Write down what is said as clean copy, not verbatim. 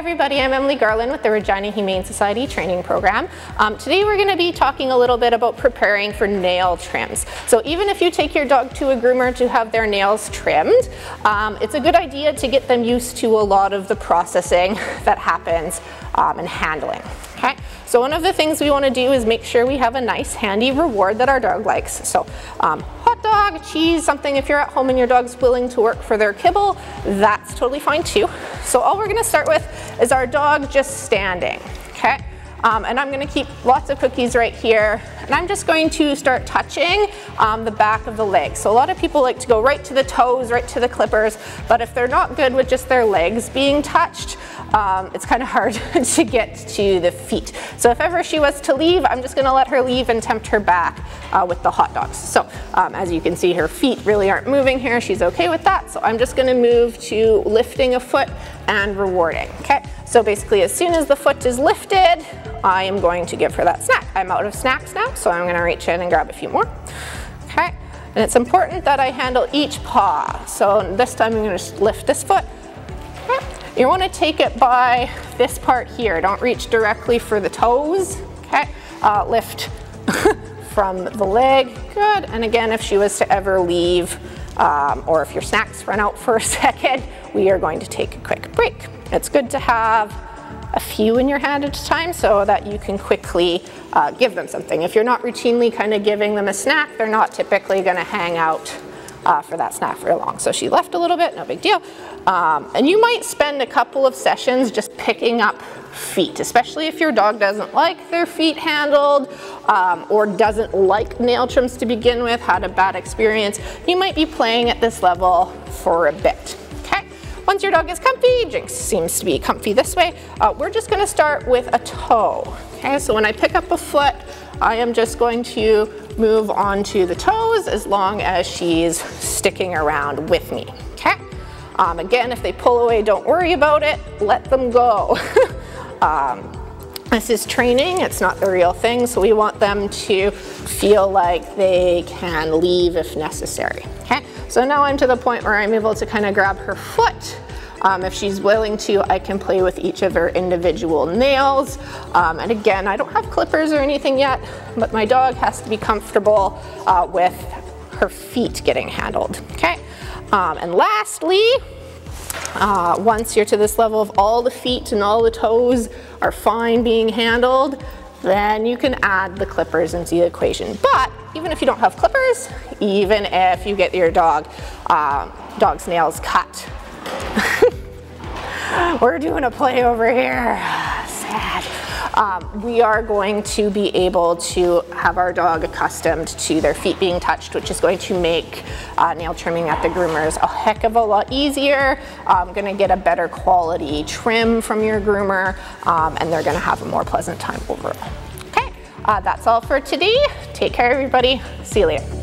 everybody, I'm Emily Garland with the Regina Humane Society Training Program. Today we're going to be talking a little bit about preparing for nail trims. So even if you take your dog to a groomer to have their nails trimmed, it's a good idea to get them used to a lot of the processing that happens and handling. Okay? So one of the things we want to do is make sure we have a nice handy reward that our dog likes. So hot dog, cheese, something if you're at home and your dog's willing to work for their kibble, that's totally fine too. So all we're going to start with is our dog just standing. Okay? And I'm going to keep lots of cookies right here, and I'm just going to start touching the back of the legs. So a lot of people like to go right to the toes, right to the clippers, but if they're not good with just their legs being touched, it's kind of hard to get to the feet. So if ever she was to leave, I'm just going to let her leave and tempt her back with the hot dogs. So as you can see, her feet really aren't moving here. She's okay with that. So I'm just going to move to lifting a foot and rewarding. Okay. So basically, as soon as the foot is lifted, I am going to give her that snack. I'm out of snacks now, so I'm going to reach in and grab a few more. Okay. And it's important that I handle each paw. So this time I'm going to lift this foot. Okay. You want to take it by this part here. Don't reach directly for the toes. Okay. Lift from the leg. Good. And again, if she was to ever leave, or if your snacks run out for a second, we are going to take a quick break. It's good to have a few in your hand at a time so that you can quickly give them something. If you're not routinely kind of giving them a snack, they're not typically going to hang out for that snack very long. So she left a little bit, no big deal. And you might spend a couple of sessions just picking up feet, especially if your dog doesn't like their feet handled or doesn't like nail trims to begin with, had a bad experience. You might be playing at this level for a bit. Okay. Once your dog is comfy, Jinx seems to be comfy this way, we're just going to start with a toe. Okay, so when I pick up a foot, I am just going to move on to the toes as long as she's sticking around with me. Okay. Again, if they pull away, don't worry about it. Let them go. This is training, it's not the real thing, so we want them to feel like they can leave if necessary. Okay, so now I'm to the point where I'm able to kind of grab her foot. If she's willing to, I can play with each of her individual nails. And again, I don't have clippers or anything yet, but my dog has to be comfortable with her feet getting handled. Okay, and lastly, once you're to this level of all the feet and all the toes are fine being handled, then you can add the clippers into the equation. But even if you don't have clippers, even if you get your dog's nails cut, we're doing a play over here, sad. We are going to be able to have our dog accustomed to their feet being touched, which is going to make nail trimming at the groomers a heck of a lot easier. Going to get a better quality trim from your groomer, and they're going to have a more pleasant time overall. Okay, that's all for today. Take care, everybody. See you later.